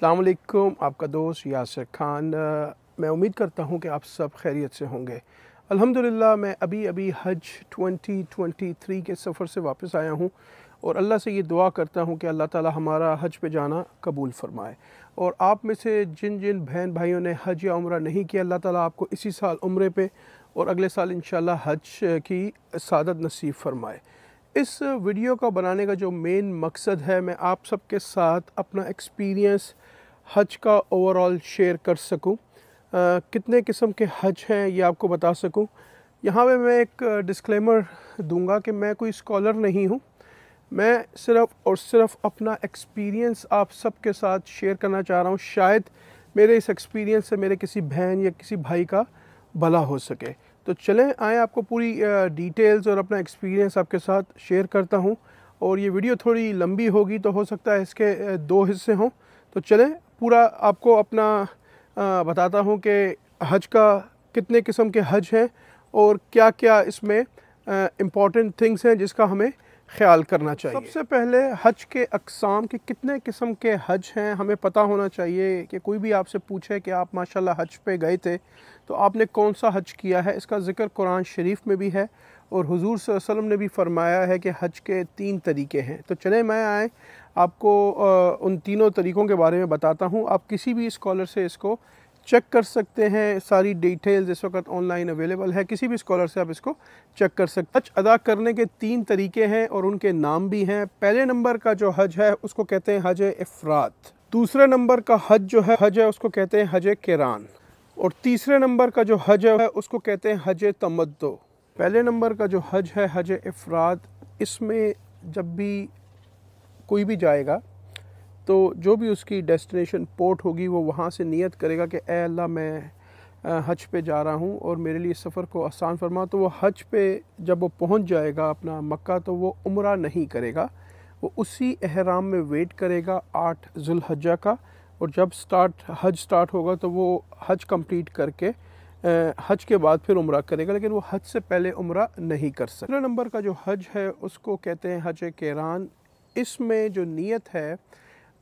अस्सलाम वालेकुम, आपका दोस्त यासिर खान। मैं उम्मीद करता हूँ कि आप सब खैरियत से होंगे। अल्हम्दुलिल्लाह मैं अभी हज 2023 के सफ़र से वापस आया हूँ और अल्लाह से ये दुआ करता हूँ कि अल्लाह ताला हमारा हज पे जाना कबूल फ़रमाए। और आप में से जिन जिन बहन भाइयों ने हज या उम्रा नहीं किया, अल्लाह ताला आपको इसी साल उम्रे पे और अगले साल इंशाल्लाह हज की सादत नसीब फ़रमाए। इस वीडियो का बनाने का जो मेन मकसद है, मैं आप सबके साथ अपना एक्सपीरियंस हज का ओवरऑल शेयर कर सकूं। कितने किस्म के हज हैं ये आपको बता सकूं। यहाँ पे मैं एक डिस्क्लेमर दूंगा कि मैं कोई स्कॉलर नहीं हूँ। मैं सिर्फ़ और सिर्फ अपना एक्सपीरियंस आप सबके साथ शेयर करना चाह रहा हूँ। शायद मेरे इस एक्सपीरियंस से मेरे किसी बहन या किसी भाई का भला हो सके। तो चलें आए आपको पूरी डिटेल्स और अपना एक्सपीरियंस आपके साथ शेयर करता हूँ। और ये वीडियो थोड़ी लंबी होगी तो हो सकता है इसके दो हिस्से हों। तो चलें पूरा आपको अपना बताता हूँ कि हज का कितने किस्म के हज हैं और क्या क्या इसमें इम्पॉर्टेंट थिंग्स हैं जिसका हमें ख्याल करना चाहिए। सबसे पहले हज के अक़साम के कितने किस्म के हज हैं हमें पता होना चाहिए। कि कोई भी आपसे पूछे कि आप माशाल्लाह हज पे गए थे तो आपने कौन सा हज किया है, इसका ज़िक्र कुरान शरीफ में भी है और हुज़ूर सल्लल्लाहु अलैहि वसल्लम ने भी फरमाया है कि हज के 3 तरीके हैं। तो चले मैं आए आपको उन तीनों तरीक़ों के बारे में बताता हूँ। आप किसी भी स्कॉलर से इसको चेक कर सकते हैं। सारी डिटेल्स इस वक्त ऑनलाइन अवेलेबल है, किसी भी स्कॉलर से आप इसको चेक कर सकते हैं। हज अदा करने के 3 तरीके हैं और उनके नाम भी हैं। पहले नंबर का जो हज है उसको कहते हैं हज इफ़राद। दूसरे नंबर का हज जो है उसको कहते हैं हज क़िरान। और तीसरे नंबर का जो हज है उसको कहते हैं हज तमत्तु। पहले नंबर का जो हज है हज इफ़राद, इसमें जब भी कोई भी जाएगा तो जो भी उसकी डेस्टिनेशन पोर्ट होगी वो वहाँ से नियत करेगा कि ए अल्लाह मैं हज पे जा रहा हूँ और मेरे लिए सफ़र को आसान फरमा। तो वो हज पे जब वो पहुँच जाएगा अपना मक्का तो वो उम्रा नहीं करेगा, वो उसी एहराम में वेट करेगा 8 ज़ुल्हज्जा का। और जब हज स्टार्ट होगा तो वो हज कंप्लीट करके हज के बाद फिर उम्रा करेगा, लेकिन वो हज से पहले उम्रा नहीं कर सकता। दूसरे नंबर का जो हज है उसको कहते हैं हज क़िरान। इसमें जो नीयत है,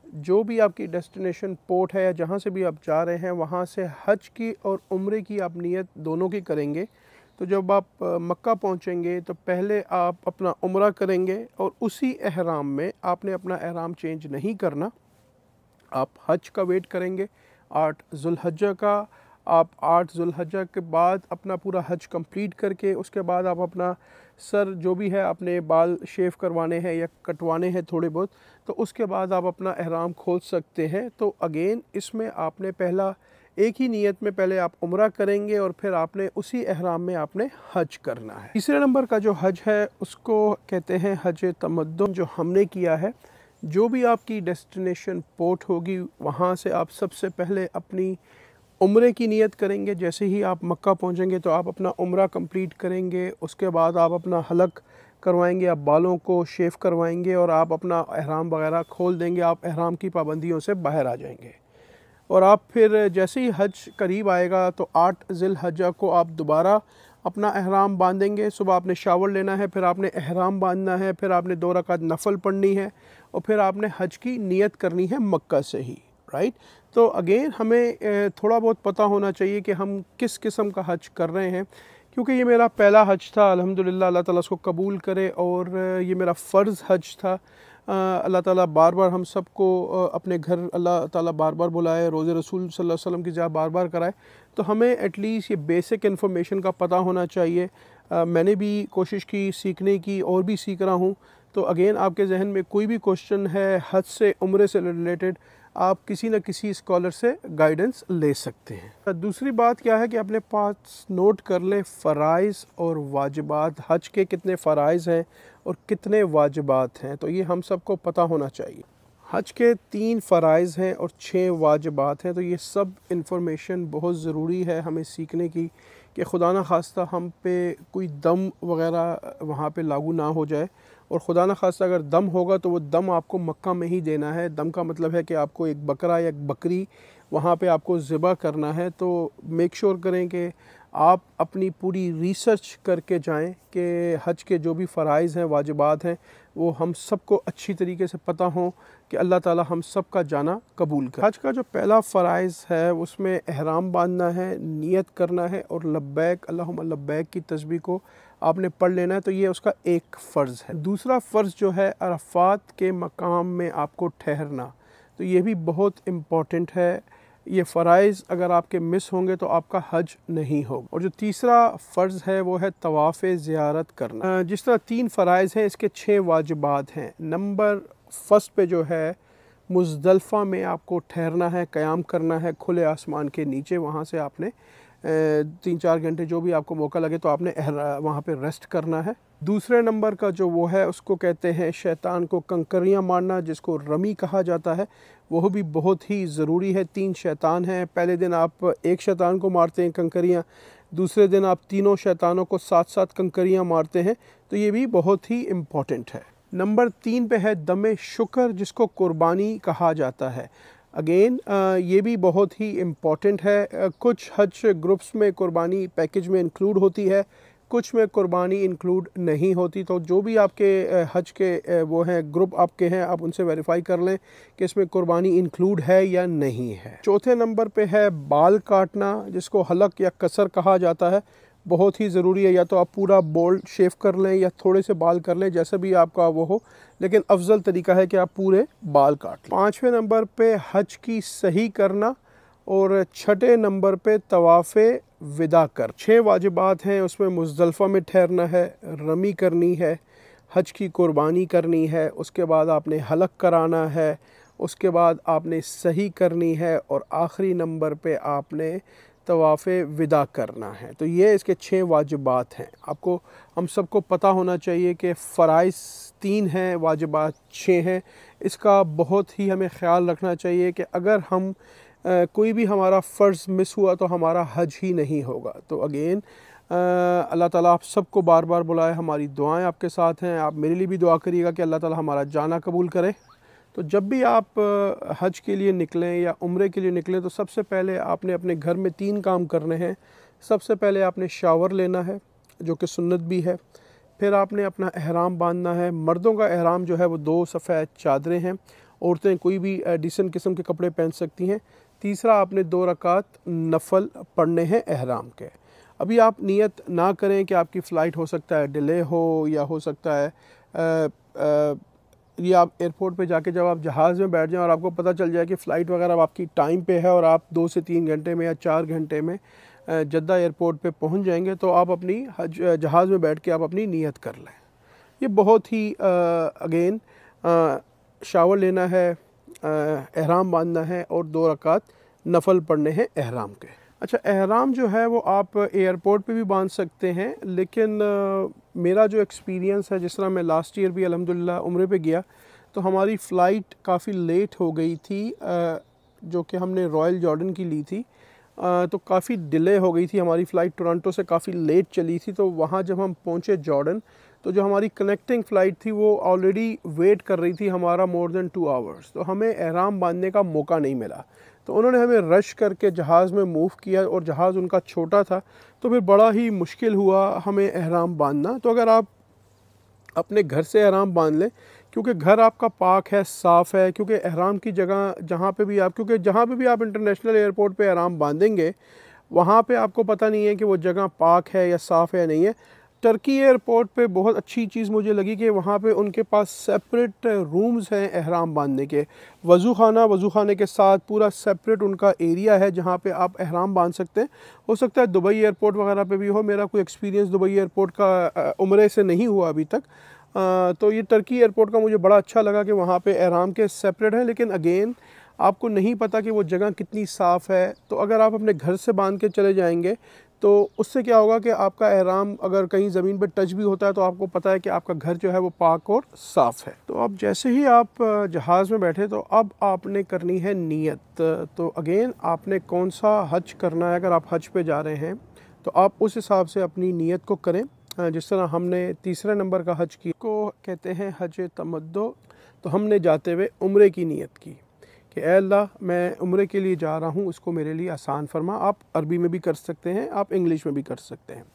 जो भी आपकी डेस्टिनेशन पोर्ट है या जहाँ से भी आप जा रहे हैं वहाँ से हज की और उम्रे की आप नीयत दोनों की करेंगे। तो जब आप मक्का पहुँचेंगे तो पहले आप अपना उम्रा करेंगे और उसी एहराम में आपने अपना एहराम चेंज नहीं करना। आप हज का वेट करेंगे 8 ज़ुल्हज्जा का। आप 8 ज़ुल्हज्जा के बाद अपना पूरा हज कंप्लीट करके उसके बाद आप अपना सर जो भी है अपने बाल शेव करवाने हैं या कटवाने हैं थोड़े बहुत, तो उसके बाद आप अपना एहराम खोल सकते हैं। तो अगेन इसमें आपने पहला एक ही नीयत में पहले आप उम्रा करेंगे और फिर आपने उसी एहराम में आपने हज करना है। तीसरे नंबर का जो हज है उसको कहते हैं हज तमद्दुन। जो हमने किया है, जो भी आपकी डेस्टिनेशन पोर्ट होगी वहाँ से आप सबसे पहले अपनी उम्रे की नीयत करेंगे। जैसे ही आप मक्का पहुँचेंगे तो आप अपना उम्रा कंप्लीट करेंगे, उसके बाद आप अपना हलक करवाएंगे, आप बालों को शेव करवाएंगे और आप अपना एहराम वगैरह खोल देंगे। आप एहराम की पाबंदियों से बाहर आ जाएंगे और आप फिर जैसे ही हज करीब आएगा तो 8 ज़िल्हज्जा को आप दोबारा अपना एहराम बांधेंगे। सुबह आपने शावर लेना है, फिर आपने एहराम बांधना है, फिर आपने 2 रकात नफल पढ़नी है और फिर आपने हज की नीयत करनी है मक्का से ही, राइट। तो अगेन हमें थोड़ा बहुत पता होना चाहिए कि हम किस किस्म का हज कर रहे हैं, क्योंकि ये मेरा पहला हज था। अल्हम्दुलिल्लाह अल्लाह ताला उसको कबूल करे। और ये मेरा फ़र्ज़ हज था। अल्लाह ताला बार बार हम सबको अपने घर अल्लाह ताला बार बार बुलाए, रोज़े रसूल सल्लल्लाहु अलैहि वसल्लम की ज़ियारत बार बार कराए। तो हमें एटलीस्ट ये बेसिक इन्फॉर्मेशन का पता होना चाहिए। मैंने भी कोशिश की सीखने की और भी सीख रहा हूँ। तो अगेन आपके जहन में कोई भी क्वेश्चन है हज से उम्रे से रिलेटेड, आप किसी न किसी स्कॉलर से गाइडेंस ले सकते हैं। दूसरी बात क्या है कि अपने पास नोट कर लें फ़राइज़ और वाजिबात। हज के कितने फ़राइज़ हैं और कितने वाजिबात हैं, तो ये हम सबको पता होना चाहिए। हज के 3 फ़राइज़ हैं और 6 वाजिबात हैं। तो ये सब इन्फॉर्मेशन बहुत ज़रूरी है हमें सीखने की कि खुदा न खास्ता हम पे कोई दम वग़ैरह वहाँ पे लागू ना हो जाए। और ख़ुदा न खास्ता अगर दम होगा तो वो दम आपको मक्का में ही देना है। दम का मतलब है कि आपको एक बकरा या एक बकरी वहाँ पे आपको ज़िबा करना है। तो मेक श्योर करें कि आप अपनी पूरी रिसर्च करके जाएं कि हज के जो भी फ़राइज़ हैं, वाजिबात हैं, वो हम सबको अच्छी तरीके से पता हों कि अल्लाह ताला हम सब का जाना कबूल करे। हज का जो पहला फ़राइज़ है उसमें एहराम बांधना है, नियत करना है और लब्बैक अल्लाहुम्मा लब्बैक की तस्बीह को आपने पढ़ लेना है। तो ये उसका एक फ़र्ज़ है। दूसरा फ़र्ज़ जो है अरफ़ात के मकाम में आपको ठहरना, तो ये भी बहुत इम्पॉर्टेंट है। ये फ़राइज़ अगर आपके मिस होंगे तो आपका हज नहीं होगा। और जो तीसरा फ़र्ज़ है वो है तवाफ़ ज़ियारत करना। जिस तरह 3 फ़राइज़ हैं, इसके 6 वाजिबात हैं। नंबर फर्स्ट पे जो है मुज़दलिफ़ा में आपको ठहरना है, क़याम करना है खुले आसमान के नीचे। वहाँ से आपने 3-4 घंटे जो भी आपको मौका लगे तो आपने वहाँ पे रेस्ट करना है। दूसरे नंबर का जो वो है उसको कहते हैं शैतान को कंकरियाँ मारना, जिसको रमी कहा जाता है। वो भी बहुत ही ज़रूरी है। 3 शैतान हैं। पहले दिन आप एक शैतान को मारते हैं कंकरियाँ, दूसरे दिन आप तीनों शैतानों को साथ साथ कंकरियाँ मारते हैं। तो ये भी बहुत ही इम्पॉर्टेंट है। नंबर 3 पे है दमे शुक्र, जिसको कुर्बानी कहा जाता है। अगेन ये भी बहुत ही इम्पॉर्टेंट है। कुछ हज ग्रुप्स में कुर्बानी पैकेज में इंक्लूड होती है, कुछ में कुर्बानी इंक्लूड नहीं होती। तो जो भी आपके हज के वो हैं ग्रुप आपके हैं, आप उनसे वेरीफाई कर लें कि इसमें कुर्बानी इंक्लूड है या नहीं है। चौथे नंबर पे है बाल काटना, जिसको हलक या कसर कहा जाता है। बहुत ही ज़रूरी है। या तो आप पूरा बोल्ड शेव कर लें या थोड़े से बाल कर लें, जैसा भी आपका वो हो, लेकिन अफजल तरीका है कि आप पूरे बाल काट लें। 5वें नंबर पे हज की सही करना और 6ठे नंबर पे तवाफ़े विदा कर। 6 वाजिबात हैं, उसमें मुज़दलिफ़ा में ठहरना है, रमी करनी है, हज की कुर्बानी करनी है, उसके बाद आपने हलक कराना है, उसके बाद आपने सही करनी है और आखिरी नंबर पे आपने तवाफ़े विदा करना है। तो ये इसके 6 वाजिबात हैं। आपको हम सबको पता होना चाहिए कि फ़राइज़ 3 हैं, वाजिबात 6 हैं। इसका बहुत ही हमें ख़्याल रखना चाहिए कि अगर हम कोई भी हमारा फ़र्ज़ मिस हुआ तो हमारा हज ही नहीं होगा। तो अगेन अल्लाह ताला आप सबको बार बार बुलाए। हमारी दुआएं आपके साथ हैं। आप मेरे लिए भी दुआ करिएगा कि अल्लाह ताला हमारा जाना कबूल करे। तो जब भी आप हज के लिए निकलें या उम्रे के लिए निकलें तो सबसे पहले आपने अपने घर में 3 काम करने हैं। सबसे पहले आपने शावर लेना है, जो कि सुन्नत भी है। फिर आपने अपना एहराम बांधना है। मर्दों का एहराम जो है वो 2 सफ़ेद चादरें हैं। औरतें कोई भी डिसेंट किस्म के कपड़े पहन सकती हैं। तीसरा, आपने 2 रकात नफल पढ़ने हैं एहराम के। अभी आप नियत ना करें कि आपकी फ़्लाइट हो सकता है डिले हो या हो सकता है ये आप एयरपोर्ट पे जाके जब आप जहाज़ में बैठ जाएं और आपको पता चल जाए कि फ़्लाइट वगैरह आपकी टाइम पे है और आप 2 से 3 घंटे में या 4 घंटे में जद्दा एयरपोर्ट पे पहुंच जाएंगे, तो आप अपनी जहाज़ में बैठ के आप अपनी नियत कर लें। ये बहुत ही अगेन शावर लेना है, एहराम बांधना है और 2 रकात नफल पढ़ने हैं एहराम के। अच्छा, एहराम जो है वो आप एयरपोर्ट पे भी बांध सकते हैं, लेकिन मेरा जो एक्सपीरियंस है, जिस तरह मैं लास्ट ईयर भी अल्हम्दुलिल्लाह उम्रे पे गया तो हमारी फ़्लाइट काफ़ी लेट हो गई थी, जो कि हमने रॉयल जॉर्डन की ली थी। तो काफ़ी डिले हो गई थी हमारी फ़्लाइट, टोरंटो से काफ़ी लेट चली थी। तो वहाँ जब हम पहुँचे जॉर्डन, तो जो हमारी कनेक्टिंग फ़्लाइट थी वो ऑलरेडी वेट कर रही थी हमारा मोर देन 2 आवर्स। तो हमें एहराम बांधने का मौका नहीं मिला। तो उन्होंने हमें रश करके जहाज़ में मूव किया और जहाज़ उनका छोटा था, तो फिर बड़ा ही मुश्किल हुआ हमें एहराम बांधना। तो अगर आप अपने घर से एहराम बांध लें, क्योंकि घर आपका पाक है, साफ़ है, क्योंकि एहराम की जगह जहाँ पे भी आप इंटरनेशनल एयरपोर्ट पे एहराम बांधेंगे, वहाँ पे आपको पता नहीं है कि वो जगह पाक है या साफ़ है या नहीं है। टर्की एयरपोर्ट पे बहुत अच्छी चीज़ मुझे लगी कि वहाँ पे उनके पास सेपरेट रूम्स हैं एहराम बांधने के। वज़ू खाने के साथ पूरा सेपरेट उनका एरिया है जहाँ पे आप एहराम बांध सकते हैं। हो सकता है दुबई एयरपोर्ट वगैरह पे भी हो। मेरा कोई एक्सपीरियंस दुबई एयरपोर्ट का उम्रे से नहीं हुआ अभी तक। तो ये टर्की एयरपोर्ट का मुझे बड़ा अच्छा लगा कि वहाँ पे एहराम के सेपरेट हैं। लेकिन अगेन आपको नहीं पता कि वो जगह कितनी साफ़ है। तो अगर आप अपने घर से बांध के चले जाएंगे तो उससे क्या होगा कि आपका एहराम अगर कहीं ज़मीन पर टच भी होता है तो आपको पता है कि आपका घर जो है वो पाक और साफ़ है। तो अब जैसे ही आप जहाज़ में बैठे तो अब आपने करनी है नियत। तो अगेन आपने कौन सा हज करना है, अगर आप हज पे जा रहे हैं तो आप उस हिसाब से अपनी नियत को करें। जिस तरह हमने तीसरे नंबर का हज की को कहते हैं हज तमद्दो। तो हमने जाते हुए उम्रे की नियत की कि ऐ अल्लाह मैं उम्रे के लिए जा रहा हूँ, इसको मेरे लिए आसान फरमा। आप अरबी में भी कर सकते हैं, आप इंग्लिश में भी कर सकते हैं।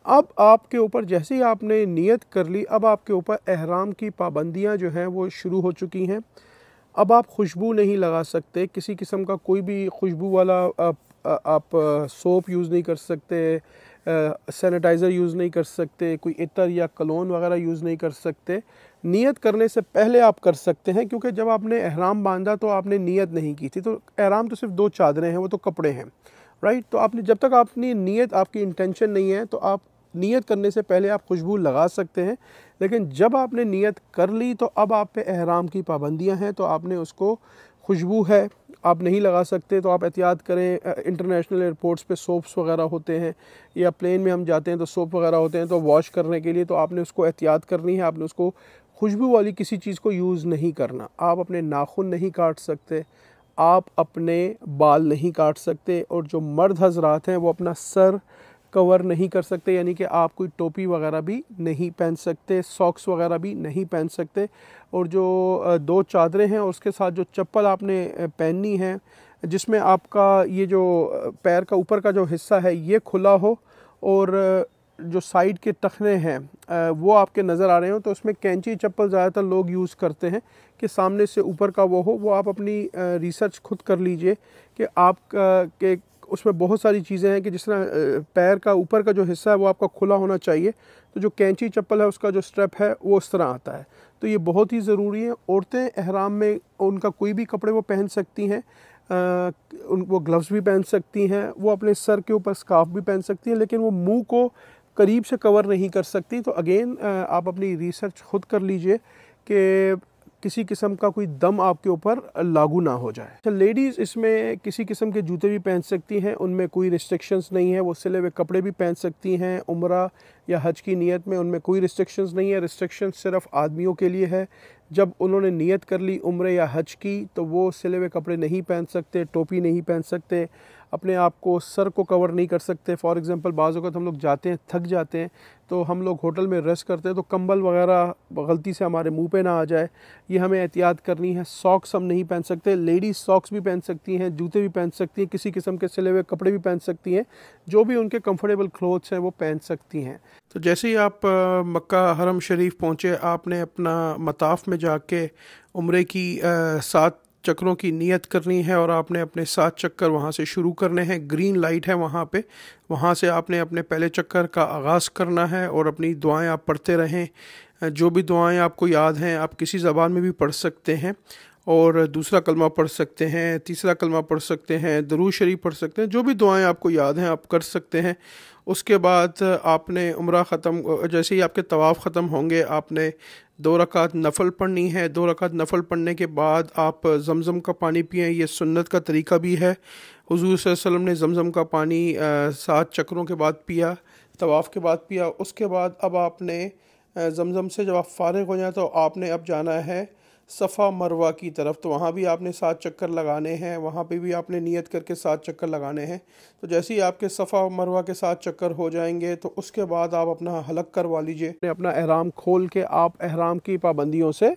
अब आपके ऊपर जैसे ही आपने नियत कर ली, अब आपके ऊपर एहराम की पाबंदियाँ जो हैं वो शुरू हो चुकी हैं। अब आप खुशबू नहीं लगा सकते, किसी किस्म का कोई भी खुशबू वाला आप सोप यूज़ नहीं कर सकते, सैनिटाइज़र यूज़ नहीं कर सकते, कोई इतर या कलोन वगैरह यूज़ नहीं कर सकते। नियत करने से पहले आप कर सकते हैं, क्योंकि जब आपने एहराम बांधा तो आपने नियत नहीं की थी। तो एहराम तो सिर्फ 2 चादरें हैं, वो तो कपड़े हैं, राइट। तो आपने जब तक आपने नियत, आपकी इंटेंशन नहीं है, तो आप नियत करने से पहले आप खुशबू लगा सकते हैं। लेकिन जब आपने नियत कर ली तो अब आप पे एहराम की पाबंदियां हैं, तो आपने उसको, खुशबू है आप नहीं लगा सकते, तो आप एहतियात करें। इंटरनेशनल एयरपोर्ट्स पे सोप्स वगैरह होते हैं, या प्लेन में हम जाते हैं तो सोप वगैरह होते हैं, तो वॉश करने के लिए तो आपने उसको एहतियात करनी है। आपने उसको खुशबू वाली किसी चीज़ को यूज़ नहीं करना। आप अपने नाखून नहीं काट सकते, आप अपने बाल नहीं काट सकते, और जो मर्द हजरात हैं वो अपना सर कवर नहीं कर सकते, यानी कि आप कोई टोपी वगैरह भी नहीं पहन सकते, सॉक्स वगैरह भी नहीं पहन सकते। और जो 2 चादरें हैं और उसके साथ जो चप्पल आपने पहननी है, जिसमें आपका ये जो पैर का ऊपर का जो हिस्सा है ये खुला हो, और जो साइड के टखने हैं वो आपके नज़र आ रहे हो, तो उसमें कैंची चप्पल ज़्यादातर लोग यूज़ करते हैं कि सामने से ऊपर का वो हो। वो आप अपनी रिसर्च खुद कर लीजिए कि आप के उसमें बहुत सारी चीज़ें हैं कि जिस तरह पैर का ऊपर का जो हिस्सा है वो आपका खुला होना चाहिए, तो जो कैंची चप्पल है उसका जो स्ट्रेप है वो उस तरह आता है। तो ये बहुत ही ज़रूरी है। औरतें एहराम में उनका कोई भी कपड़े वो पहन सकती हैं, वो ग्लव्स भी पहन सकती हैं, वो अपने सर के ऊपर स्कार्फ भी पहन सकती हैं, लेकिन वो मुंह को करीब से कवर नहीं कर सकती। तो अगेन आप अपनी रिसर्च खुद कर लीजिए कि किसी किस्म का कोई दम आपके ऊपर लागू ना हो जाए। अच्छा, लेडीज़ इसमें किसी किस्म के जूते भी पहन सकती हैं, उनमें कोई रिस्ट्रिक्शंस नहीं है। वो सिले हुए कपड़े भी पहन सकती हैं उम्रा या हज की नीयत में, उनमें कोई रिस्ट्रिक्शंस नहीं है। रिस्ट्रिक्शंस सिर्फ आदमियों के लिए है। जब उन्होंने नियत कर ली उम्रे या हज की, तो वो सिले हुए कपड़े नहीं पहन सकते, टोपी नहीं पहन सकते, अपने आप को, सर को कवर नहीं कर सकते। फॉर एग्ज़ाम्पल बाज़ वक़्त हम लोग जाते हैं, थक जाते हैं, तो हम लोग होटल में रेस्ट करते हैं, तो कंबल वगैरह गलती से हमारे मुंह पे ना आ जाए, ये हमें एहतियात करनी है। सॉक्स हम नहीं पहन सकते, लेडीज़ सॉक्स भी पहन सकती हैं, जूते भी पहन सकती हैं, किसी किस्म के सिले हुए कपड़े भी पहन सकती हैं, जो भी उनके कंफर्टेबल क्लोथ्स हैं वो पहन सकती हैं। तो जैसे ही आप मक्का हरम शरीफ पहुँचे, आपने अपना मताफ़ में जाके उम्रे की 7 चक्रों की नियत करनी है, और आपने अपने 7 चक्कर वहाँ से शुरू करने हैं। ग्रीन लाइट है वहाँ पे, वहाँ से आपने अपने पहले चक्कर का आगाज़ करना है, और अपनी दुआएं आप पढ़ते रहें। जो भी दुआएं आपको याद हैं आप किसी ज़बान में भी पढ़ सकते हैं, और दूसरा कलमा पढ़ सकते हैं, तीसरा कलमा पढ़ सकते हैं, दरूद शरीफ पढ़ सकते हैं। जो भी दुआएं आपको याद हैं आप कर सकते हैं। उसके बाद आपने उम्रा ख़त्म, जैसे ही आपके तवाफ़ ख़त्म होंगे, आपने 2 रकात नफ़ल पढ़नी है। 2 रकात नफ़ल पढ़ने के बाद आप ज़मज़म का पानी पिएं, ये सुन्नत का तरीका भी है। हुज़ूर सल्लल्लाहु अलैहि वसल्लम ने ज़मज़म का पानी 7 चक्रों के बाद पिया, तवाफ़ के बाद पिया। उसके बाद अब आपने ज़मज़म से जब आप फ़ारिग हो जाए तो आपने अब जाना है सफ़ा मरवा की तरफ, तो वहाँ भी आपने 7 चक्कर लगाने हैं, वहाँ पे भी आपने नियत करके 7 चक्कर लगाने हैं। तो जैसे ही आपके सफ़ा मरवा के 7 चक्कर हो जाएंगे, तो उसके बाद आप अपना हलक करवा लीजिए। अपना एहराम खोल के आप एहराम की पाबंदियों से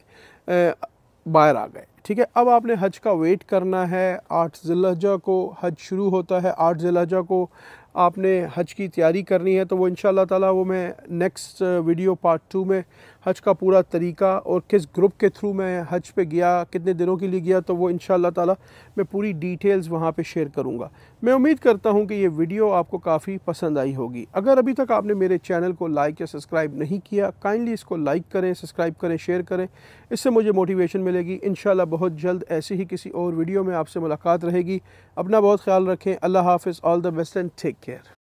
बाहर आ गए, ठीक है। अब आपने हज का वेट करना है। 8 ज़िलहज्जा को हज शुरू होता है, 8 ज़िलहज्जा को आपने हज की तैयारी करनी है। तो वो इंशाअल्लाह ताला वो मैं नेक्स्ट वीडियो पार्ट 2 में हज का पूरा तरीका और किस ग्रुप के थ्रू मैं हज पे गया, कितने दिनों के लिए गया, तो वो इंशाअल्लाह ताला मैं पूरी डिटेल्स वहाँ पे शेयर करूँगा। मैं उम्मीद करता हूँ कि ये वीडियो आपको काफ़ी पसंद आई होगी। अगर अभी तक आपने मेरे चैनल को लाइक या सब्सक्राइब नहीं किया, काइंडली इसको लाइक करें, सब्सक्राइब करें, शेयर करें, इससे मुझे मोटिवेशन मिलेगी। इंशाअल्लाह बहुत जल्द ऐसे ही किसी और वीडियो में आपसे मुलाकात रहेगी। अपना बहुत ख्याल रखें। अल्लाह हाफ़िज़। All the best and take care.